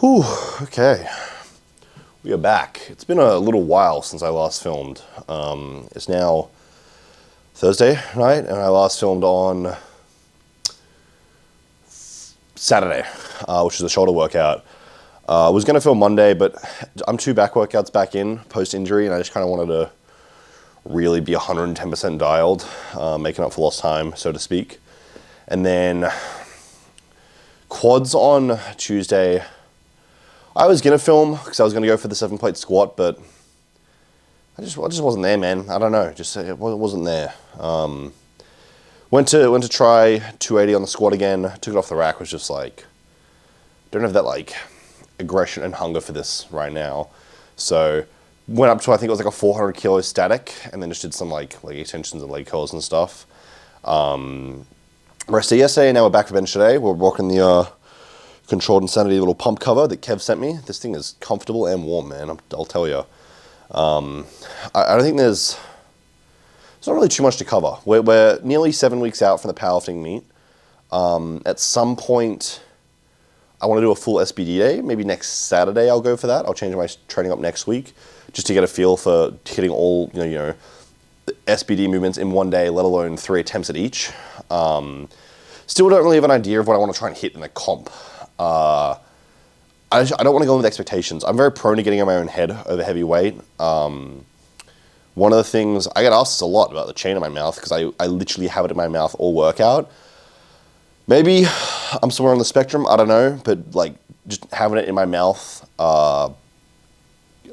Whew, okay. We are back. It's been a little while since I last filmed. It's now Thursday night, and I last filmed on Saturday, which is a shoulder workout. I was going to film Monday, but I'm 2 back workouts back in post-injury, and I just kind of wanted to really be 110% dialed, making up for lost time, so to speak. And then quads on Tuesday. I was going to film because I was going to go for the 7-plate squat, but I just wasn't there, man. I don't know, it wasn't there. Went to try 280 on the squat again, took it off the rack, was just like, don't have that like aggression and hunger for this right now. So went up to, I think it was like a 400 kilo static, and then just did some like extensions and leg curls and stuff. Rested yesterday, now we're back for bench today. We're rocking the Controlled Insanity little pump cover that Kev sent me. This thing is comfortable and warm, man, I'll tell you. I don't think there's not really too much to cover. We're nearly 7 weeks out from the powerlifting meet. At some point, I want to do a full SBD day. Maybe next Saturday I'll go for that. I'll change my training up next week just to get a feel for hitting all the SBD movements in one day, let alone 3 attempts at each. Still don't really have an idea of what I want to try and hit in a comp. I don't want to go in with expectations. I'm very prone to getting in my own head over heavy weight. One of the things, I get asked this a lot about the chain in my mouth because I literally have it in my mouth all workout. Maybe I'm somewhere on the spectrum, I don't know, but like just having it in my mouth, I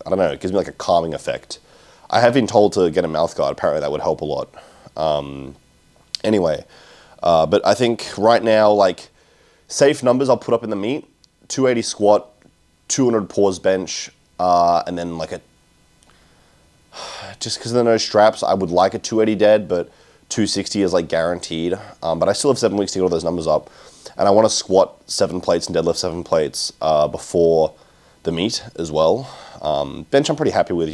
don't know, it gives me like a calming effect. I have been told to get a mouth guard, apparently that would help a lot. Anyway, but I think right now, like, safe numbers I'll put up in the meet: 280 squat, 200 pause bench, and then like just because there are no straps, I would like a 280 dead, but 260 is like guaranteed. But I still have 7 weeks to get all those numbers up, and I want to squat 7 plates and deadlift 7 plates before the meet as well. Bench I'm pretty happy with,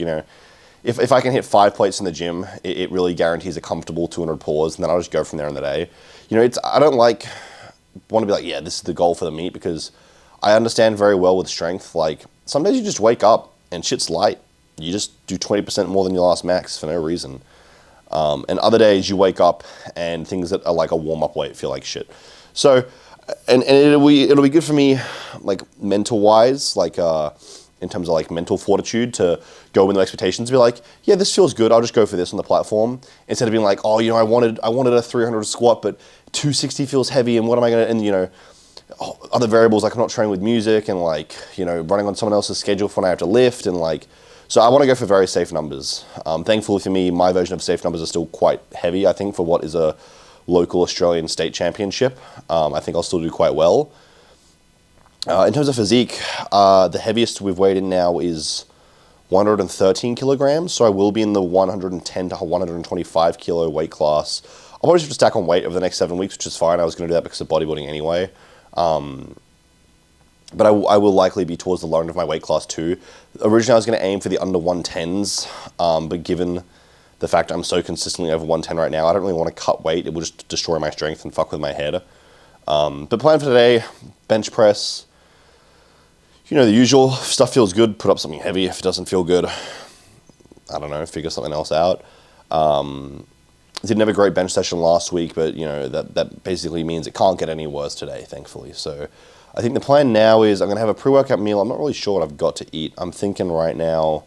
If I can hit 5 plates in the gym, it really guarantees a comfortable 200 pause, and then I'll just go from there in the day. I don't want to be like, yeah, this is the goal for the meet, because I understand very well with strength, like, some days you just wake up and shit's light. You just do 20% more than your last max for no reason. And other days you wake up and things that are like a warm-up weight feel like shit. So, and it'll be good for me, like, mental-wise, like, in terms of like mental fortitude, to go with no expectations, be like, yeah, this feels good, I'll just go for this on the platform, instead of being like, oh, I wanted a 300 squat, but 260 feels heavy, and what am I gonna, and other variables, like I'm not training with music, and like, running on someone else's schedule for when I have to lift, and like, so I want to go for very safe numbers. Thankfully for me, my version of safe numbers are still quite heavy, I think, for what is a local Australian state championship. I think I'll still do quite well. In terms of physique, the heaviest we've weighed in now is 113 kilograms, so I will be in the 110 to 125 kilo weight class. I'll probably just stack on weight over the next 7 weeks, which is fine. I was going to do that because of bodybuilding anyway. But I will likely be towards the lower end of my weight class too. Originally, I was going to aim for the under 110s, but given the fact I'm so consistently over 110 right now, I don't really want to cut weight. It will just destroy my strength and fuck with my head. But plan for today: bench press. The usual stuff. Feels good, put up something heavy. If it doesn't feel good, I don't know, figure something else out. Didn't have a great bench session last week, but that basically means it can't get any worse today, thankfully. So I think the plan now is I'm going to have a pre-workout meal. I'm not really sure what I've got to eat. I'm thinking right now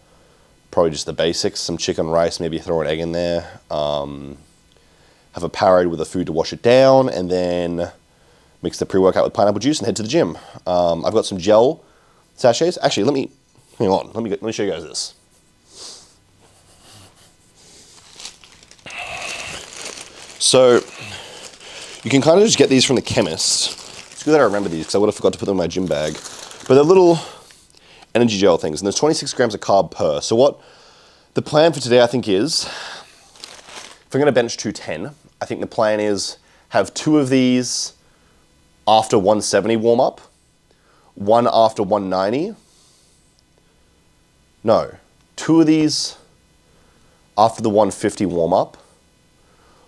probably just the basics: some chicken, rice, maybe throw an egg in there. Have a Powerade with the food to wash it down, and then mix the pre-workout with pineapple juice and head to the gym. I've got some gel sachets. Actually, let me show you guys this. So you can kind of just get these from the chemist. It's good that I remember these because I would have forgot to put them in my gym bag. But they're little energy gel things, and there's 26 grams of carb per. So what the plan for today, I think, is, if I'm going to bench 210, I think the plan is have 2 of these after 170 warm up, 1 after 190. No, 2 of these after the 150 warm up,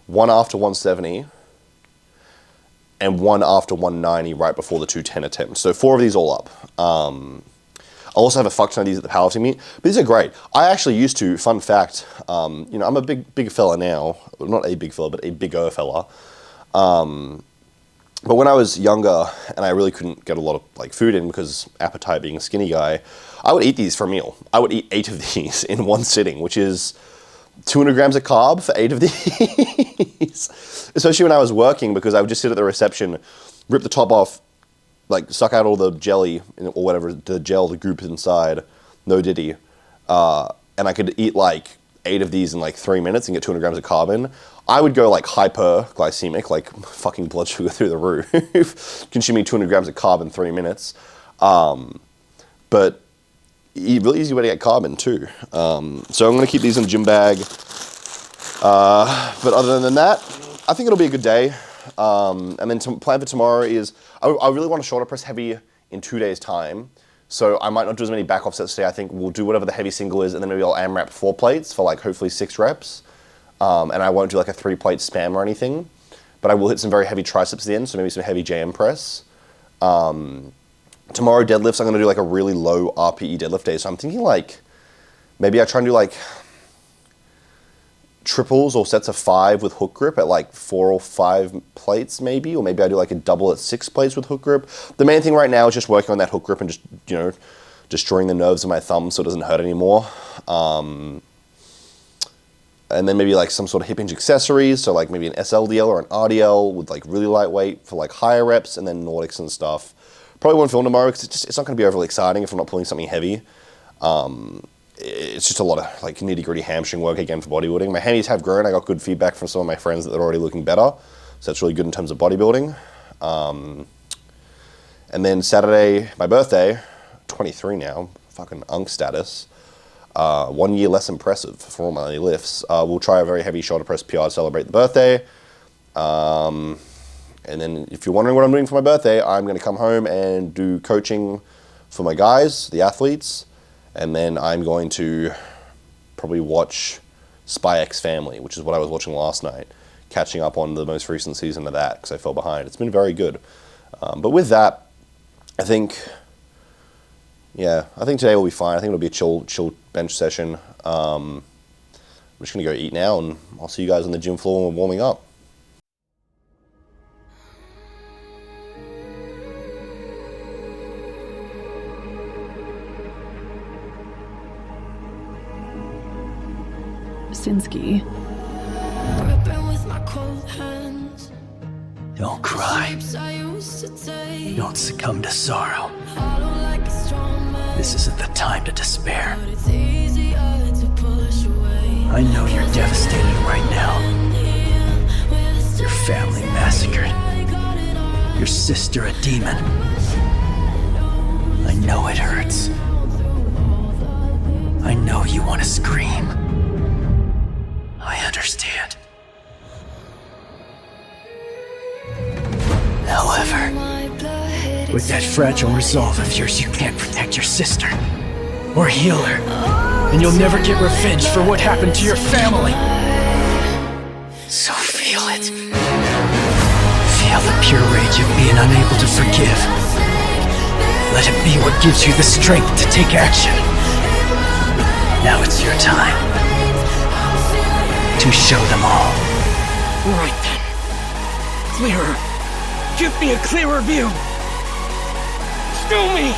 1 after 170, and one after 190 right before the 210 attempt. So 4 of these all up. I also have a fuck ton of these at the powerlifting meet, but these are great. I actually used to, fun fact, you know, I'm a big fella now. Not a big fella, but a bigger fella. But when I was younger and I really couldn't get a lot of like food in because appetite being a skinny guy, I would eat these for a meal. I would eat 8 of these in one sitting, which is 200 grams of carb for 8 of these. Especially when I was working, because I would just sit at the reception, rip the top off, like suck out all the jelly or whatever, the gel, the goop inside, no diddy. And I could eat like 8 of these in like 3 minutes and get 200 grams of carb in. I would go like hyperglycemic, like fucking blood sugar through the roof, consuming 200 grams of carb in 3 minutes. But really easy way to get carb in too. So I'm gonna keep these in the gym bag. But other than that, I think it'll be a good day. And then plan for tomorrow is, I really want to shoulder press heavy in 2 days time. So I might not do as many back offsets today. I think we'll do whatever the heavy single is, and then maybe I'll AMRAP 4 plates for like hopefully 6 reps. And I won't do like a 3-plate spam or anything, but I will hit some very heavy triceps at the end, so maybe some heavy JM press. Tomorrow deadlifts, I'm gonna do like a really low RPE deadlift day. So I'm thinking like, maybe I try and do like triples or sets of 5 with hook grip at like 4 or 5 plates maybe, or maybe I do like a double at 6 plates with hook grip. The main thing right now is just working on that hook grip and just, you know, destroying the nerves of my thumb so it doesn't hurt anymore. And then maybe like some sort of hip hinge accessories, so like maybe an SLDL or an RDL with like really lightweight for like higher reps, and then Nordics and stuff. Probably won't film tomorrow because it's not going to be overly exciting if I'm not pulling something heavy. It's just a lot of like nitty gritty hamstring work again for bodybuilding. My hammies have grown. I got good feedback from some of my friends that they're already looking better, so that's really good in terms of bodybuilding. And then Saturday, my birthday, 23 now, fucking unk status. 1 year less impressive for all my lifts. We'll try a very heavy shoulder press PR to celebrate the birthday. And then if you're wondering what I'm doing for my birthday, I'm going to come home and do coaching for my guys, the athletes. And then I'm going to probably watch Spy X Family, which is what I was watching last night, catching up on the most recent season of that because I fell behind. It's been very good. But with that, I think today will be fine. I think it'll be a chill bench session. I'm just going to go eat now, and I'll see you guys on the gym floor when we're warming up. Cinsky. Don't cry. Don't succumb to sorrow. This isn't the time to despair. I know you're devastated right now. Your family massacred. Your sister a demon. I know it hurts. I know you want to scream. I understand. However, with that fragile resolve of yours, you can't protect your sister or heal her, and you'll never get revenge for what happened to your family. So feel it. Feel the pure rage of being unable to forgive. Let it be what gives you the strength to take action. Now it's your time to show them all. Right then. Clearer. Give me a clearer view. Show me!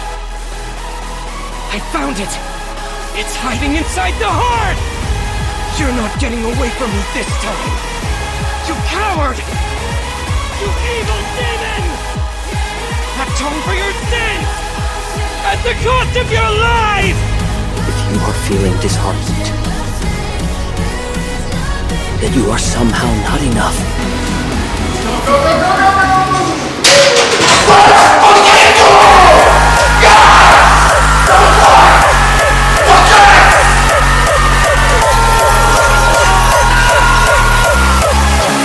I found it! It's hiding inside the heart! You're not getting away from me this time! You coward! You evil demon! Atone for your sins! At the cost of your life! If you are feeling disheartened, that you are somehow not enough.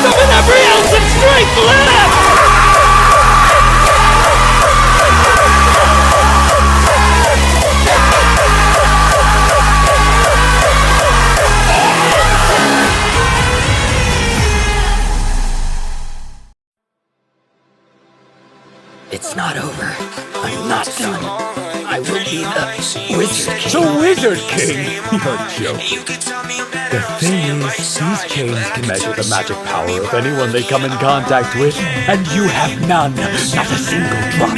Summon every ounce of strength left! will be the Wizard King. The Wizard King? You're joking. The thing is, these chains can measure the magic power of anyone they come in contact with, and you have none, not a single drop.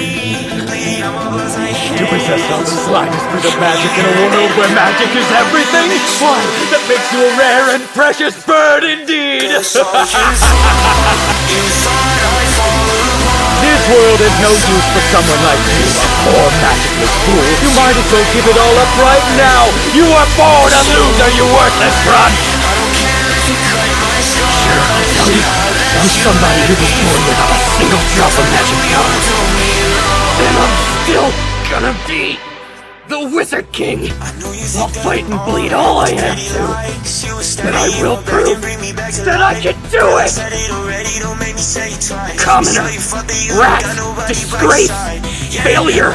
To possess all the slightest bit of magic in a world where magic is everything? Why, that makes you a rare and precious bird indeed! This world is no use for someone like you, a poor magicless fool. You might as well give it all up right now. You are born a loser, you worthless grunt! Sure, I'll tell you. I'm somebody who was born without a single drop of magic power. And I'm still gonna be the Wizard King. I'll fight and bleed all I have to. But I will prove that I can do it! Commoner, rat, disgrace, failure.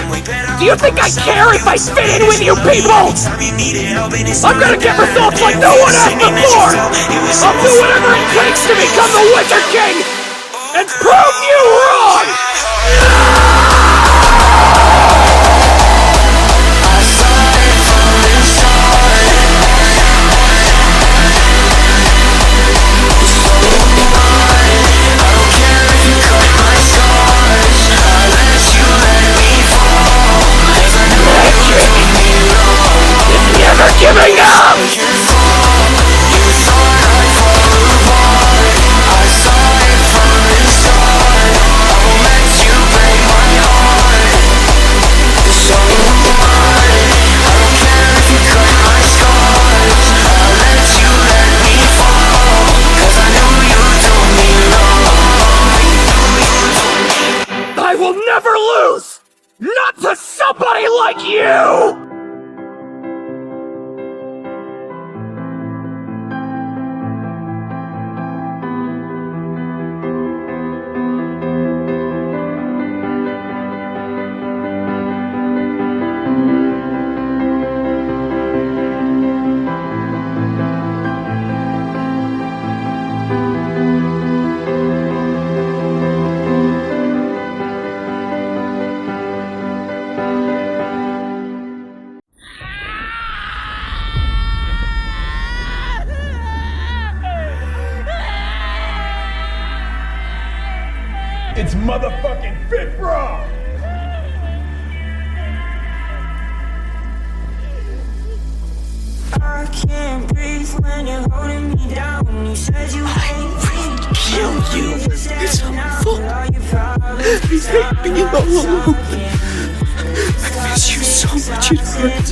Do you think I care if I fit in with you people? I'm gonna get results like no one has before! I'll do whatever it takes to become the Wizard King! And prove you wrong! Giving up! I will never lose! Not to somebody like you! It's motherfucking Fit Bra! I can't breathe when you're holding me down. You said you will kill you. It's awful. I hate being alone. I miss you so much, it hurts.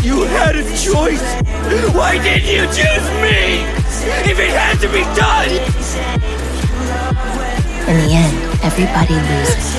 You had a choice. Why didn't you choose me? If it had to be done! In the end, everybody loses.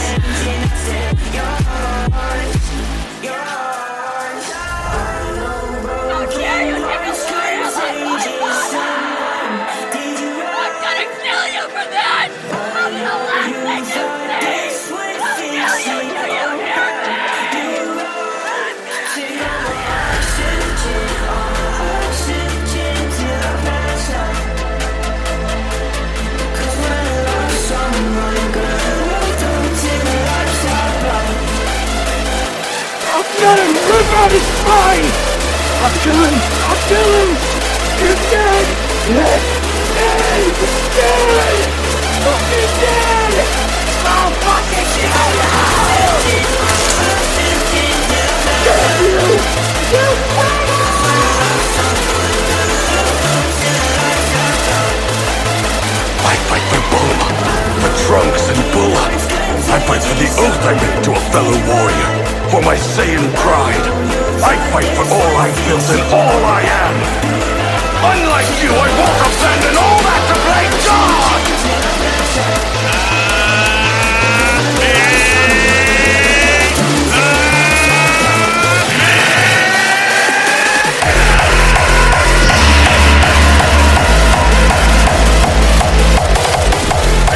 Let him rip out his spine! I'll kill him! I'll kill him! You're dead! Dead! Dead! Dead! Fucking dead! I'll fucking kill you! Kill you! You I fight for Bulma, for Trunks and Bulla. I fight for the oath I made to a fellow warrior, for my Saiyan pride. I fight for all I've built and all I am. Unlike you, I won't abandon all that to play God!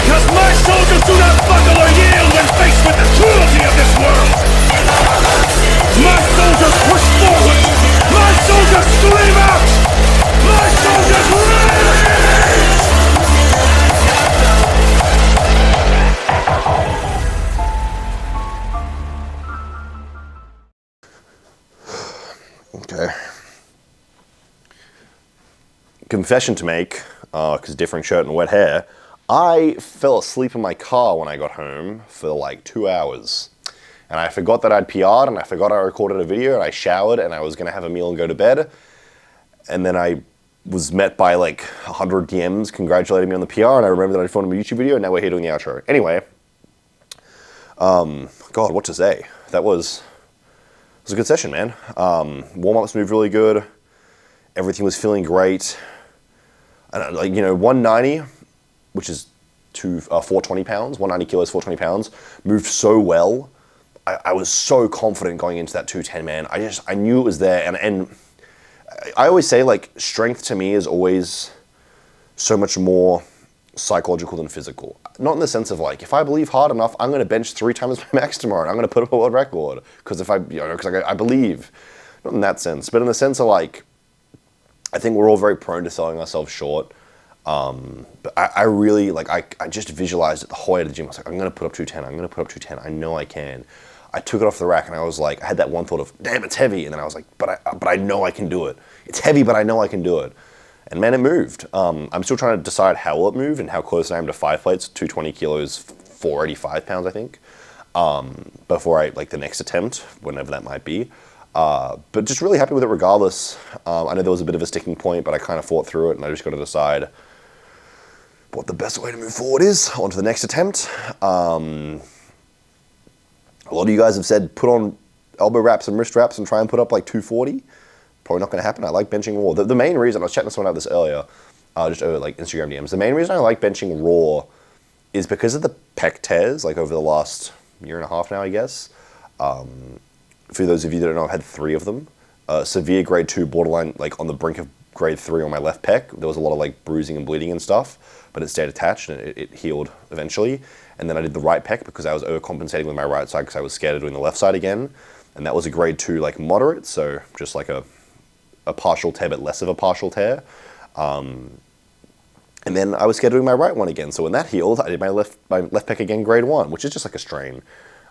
Because my soldiers do not buckle or yield when faced with the cruelty of this world! My soldiers push forward! My soldiers scream out! My soldiers rally! Okay. Confession to make, because differing shirt and wet hair. I fell asleep in my car when I got home for like 2 hours. And I forgot that I'd PR'd, and I forgot I recorded a video, and I showered, and I was going to have a meal and go to bed. And then I was met by like 100 DMs congratulating me on the PR, and I remember that I filmed a YouTube video, and now we're here doing the outro. Anyway, God, what to say? It was a good session, man. Warm-ups moved really good. Everything was feeling great. And like, 190, which is 420 pounds, 190 kilos, 420 pounds, moved so well. I was so confident going into that 210, man. I knew it was there, and I always say, like, strength to me is always so much more psychological than physical. Not in the sense of, like, if I believe hard enough, I'm going to bench 3 times my max tomorrow, and I'm going to put up a world record, because I believe. Not in that sense, but in the sense of, like, I think we're all very prone to selling ourselves short. But I really, like, I just visualized it the whole way to the gym. I was like, I'm going to put up 210. I'm going to put up 210. I know I can. I took it off the rack, and I was like, I had that one thought of, damn, it's heavy. And then I was like, but I know I can do it. It's heavy, but I know I can do it. And man, it moved. I'm still trying to decide how well it moved and how close I am to 5 plates, 220 kilos, 485 pounds, I think, before the next attempt, whenever that might be. But just really happy with it regardless. I know there was a bit of a sticking point, but I kind of fought through it, and I just got to decide what the best way to move forward is onto the next attempt. A lot of you guys have said put on elbow wraps and wrist wraps and try and put up like 240. Probably not going to happen. I like benching raw. The main reason, I was chatting to someone about this earlier, just over like Instagram DMs, the main reason I like benching raw is because of the pec tears, like over the last year and a half now, I guess. For those of you that don't know, I've had 3 of them. Severe grade 2, borderline, like on the brink of grade 3 on my left pec. There was a lot of like bruising and bleeding and stuff, but it stayed attached and it healed eventually. And then I did the right pec because I was overcompensating with my right side because I was scared of doing the left side again. And that was a grade 2, like moderate, so just like a partial tear, but less of a partial tear. And then I was scared of doing my right one again. So when that healed, I did my left pec again, grade 1, which is just like a strain.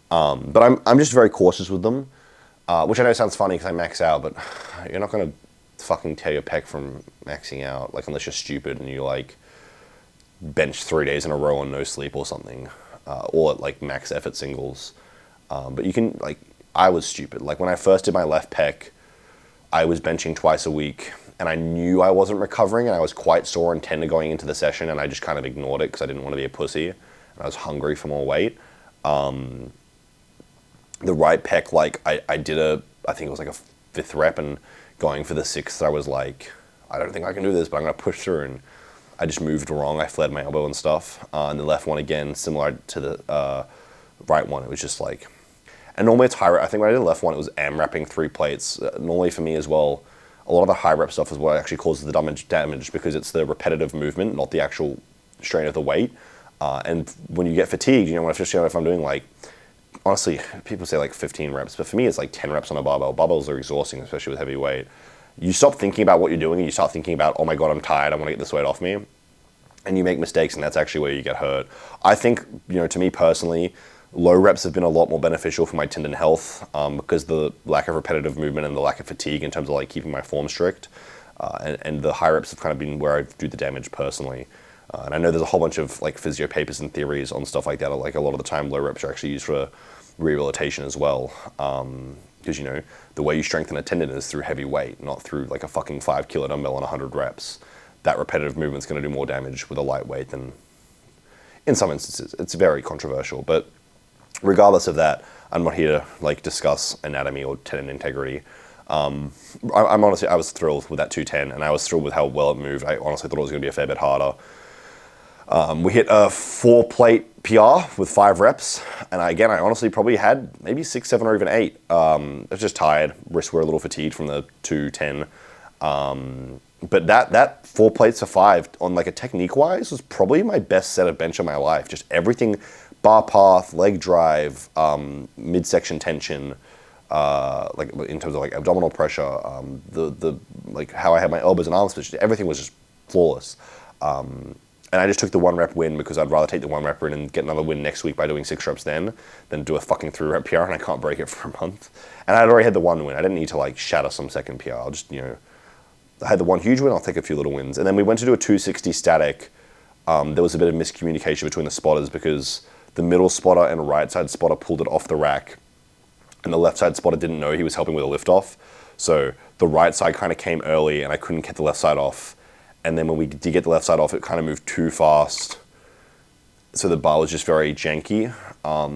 But I'm just very cautious with them, which I know sounds funny because I max out, but you're not going to fucking tear your pec from maxing out, like unless you're stupid and you like bench 3 days in a row on no sleep or something, or like max effort singles. But you can, like, I was stupid. Like when I first did my left pec, I was benching twice a week and I knew I wasn't recovering and I was quite sore and tender going into the session, and I just kind of ignored it because I didn't want to be a pussy and I was hungry for more weight. The right pec, like I did I think it was like a 5th rep, and going for the 6th, I was like, I don't think I can do this, but I'm going to push through, and I just moved wrong. I flared my elbow and stuff. And the left one, again, similar to the right one, it was just like, and normally it's high rep. I think when I did the left one, it was AMRAPing 3 plates. Normally for me as well, a lot of the high rep stuff is what actually causes the damage because it's the repetitive movement, not the actual strain of the weight. And when you get fatigued, especially if I'm doing like, honestly, people say like 15 reps, but for me it's like 10 reps on a barbell. Barbells are exhausting, especially with heavy weight. You stop thinking about what you're doing and you start thinking about, oh my God, I'm tired, I want to get this weight off me. And you make mistakes, and that's actually where you get hurt. I think, to me personally, low reps have been a lot more beneficial for my tendon health because the lack of repetitive movement and the lack of fatigue in terms of like keeping my form strict. And the high reps have kind of been where I do the damage personally. And I know there's a whole bunch of like physio papers and theories on stuff like that. Like a lot of the time, low reps are actually used for rehabilitation as well. Because, the way you strengthen a tendon is through heavy weight, not through like a fucking 5 kilo dumbbell and 100 reps. That repetitive movement's going to do more damage with a lightweight than, in some instances. It's very controversial, but regardless of that, I'm not here to like discuss anatomy or tendon integrity. I'm honestly, I was thrilled with that 210, and I was thrilled with how well it moved. I honestly thought it was going to be a fair bit harder. We hit a 4-plate PR with 5 reps, and I honestly probably had maybe 6, 7, or even 8. I was just tired. Wrists were a little fatigued from the 210. But that 4 plates for 5 on like a technique-wise was probably my best set of bench of my life. Just everything, bar path, leg drive, midsection tension, like in terms of like abdominal pressure, the like how I had my elbows and arms positioned, everything was just flawless. And I just took the 1 rep win because I'd rather take the 1 rep win and get another win next week by doing 6 reps then than do a fucking 3 rep PR and I can't break it for a month. And I'd already had the 1 win. I didn't need to like shatter some second PR. I'll just, I had the 1 huge win, I'll take a few little wins. And then we went to do a 260 static. There was a bit of miscommunication between the spotters because the middle spotter and right side spotter pulled it off the rack and the left side spotter didn't know he was helping with a lift off. So the right side kind of came early and I couldn't get the left side off. And then when we did get the left side off, it kind of moved too fast. So the bar was just very janky.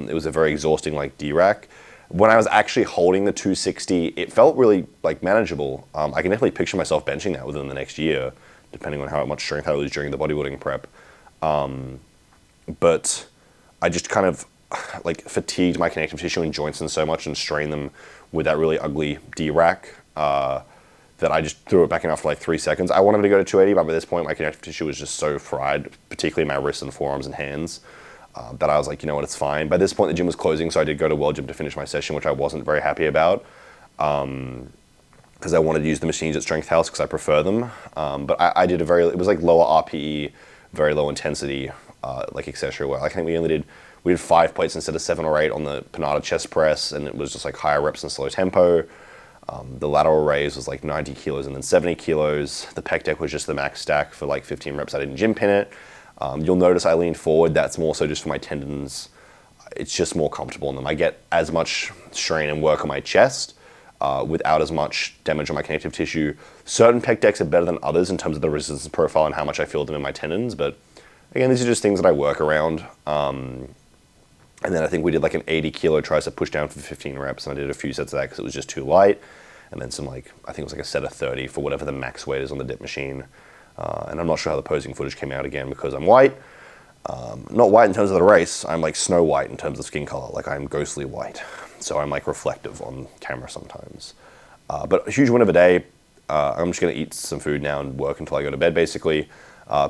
It was a very exhausting like D-rack. When I was actually holding the 260, it felt really like manageable. I can definitely picture myself benching that within the next year, depending on how much strength I lose during the bodybuilding prep. But I just kind of like fatigued my connective tissue and joints and so much and strained them with that really ugly D-rack. That I just threw it back in after like 3 seconds. I wanted to go to 280, but by this point my connective tissue was just so fried, particularly my wrists and forearms and hands, that I was like, you know what, it's fine. By this point the gym was closing, so I did go to World Gym to finish my session, which I wasn't very happy about, because I wanted to use the machines at Strength House because I prefer them. But I did it was like lower RPE, very low intensity, like accessory work. I think we did 5 plates instead of 7 or 8 on the Panada chest press, and it was just like higher reps and slow tempo. The lateral raise was like 90 kilos and then 70 kilos. The pec deck was just the max stack for like 15 reps. I didn't gym pin it. You'll notice I leaned forward. That's more so just for my tendons. It's just more comfortable in them. I get as much strain and work on my chest without as much damage on my connective tissue. Certain pec decks are better than others in terms of the resistance profile and how much I feel them in my tendons. But again, these are just things that I work around. And then I think we did like an 80 kilo tricep push down for 15 reps, and I did a few sets of that because it was just too light. And then some like, I think it was like a set of 30 for whatever the max weight is on the dip machine. And I'm not sure how the posing footage came out again because I'm white. Not white in terms of the race, I'm like snow white in terms of skin color, like I'm ghostly white. So I'm like reflective on camera sometimes. But a huge win of a day. I'm just gonna eat some food now and work until I go to bed basically.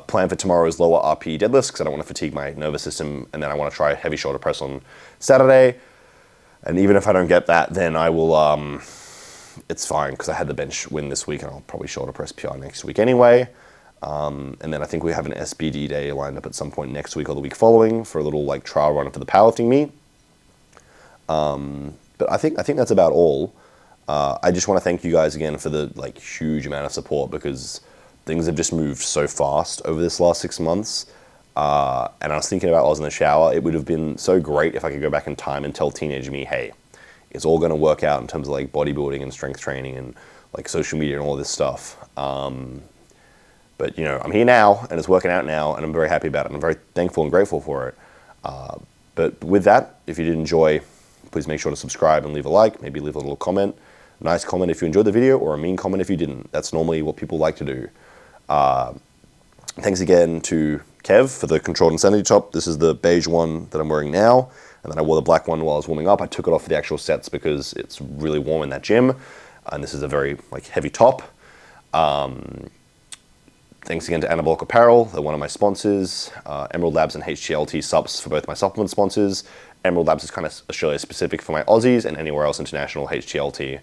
Plan for tomorrow is lower RPE deadlifts because I don't want to fatigue my nervous system, and then I want to try heavy shoulder press on Saturday. And even if I don't get that, then I will, it's fine because I had the bench win this week and I'll probably shoulder press PR next week anyway. And then I think we have an SBD day lined up at some point next week or the week following for a little like trial run for the powerlifting meet. But I think that's about all. I just want to thank you guys again for the like huge amount of support because things have just moved so fast over this last 6 months. And I was thinking about while I was in the shower, it would have been so great if I could go back in time and tell teenage me, hey, it's all going to work out in terms of like bodybuilding and strength training and like social media and all this stuff. But I'm here now and it's working out now and I'm very happy about it. I'm very thankful and grateful for it. But with that, if you did enjoy, please make sure to subscribe and leave a like, maybe leave a little comment. Nice comment if you enjoyed the video or a mean comment if you didn't. That's normally what people like to do. Thanks again to Kev for the controlled insanity top. This is the beige one that I'm wearing now, and then I wore the black one while I was warming up. I took it off for the actual sets because it's really warm in that gym, and this is a very like heavy top. Thanks again to Anabolic Apparel. They're one of my sponsors. Emerald Labs and HTLT subs for both my supplement sponsors. Emerald Labs is kind of Australia specific for my Aussies, and anywhere else international, HTLT.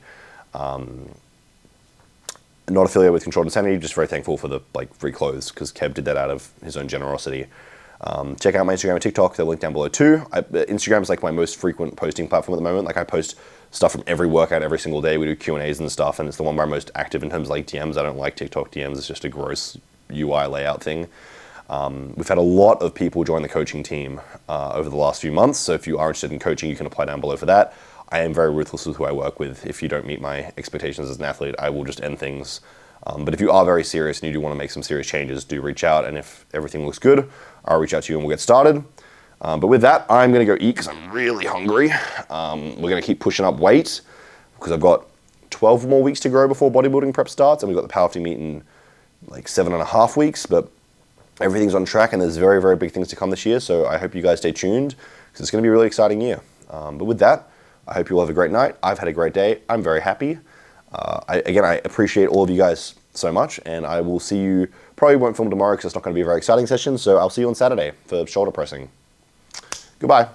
Not affiliated with Controlled Insanity, just very thankful for the like free clothes because Kev did that out of his own generosity. Check out my Instagram and TikTok, they're linked down below too. Instagram is like my most frequent posting platform at the moment. Like I post stuff from every workout every single day. We do Q&As and stuff, and it's the one where I'm most active in terms of like DMs. I don't like TikTok DMs, it's just a gross UI layout thing. We've had a lot of people join the coaching team over the last few months, so if you are interested in coaching, you can apply down below for that. I am very ruthless with who I work with. If you don't meet my expectations as an athlete, I will just end things. But if you are very serious and you do want to make some serious changes, do reach out. And if everything looks good, I'll reach out to you and we'll get started. But with that, I'm going to go eat because I'm really hungry. We're going to keep pushing up weight because I've got 12 more weeks to grow before bodybuilding prep starts. And we've got the powerlifting meet in like 7.5 weeks. But everything's on track and there's very, very big things to come this year. So I hope you guys stay tuned because it's going to be a really exciting year. But with that, I hope you all have a great night. I've had a great day. I'm very happy. I appreciate all of you guys so much, and I will see you, probably won't film tomorrow because it's not going to be a very exciting session, so I'll see you on Saturday for shoulder pressing. Goodbye.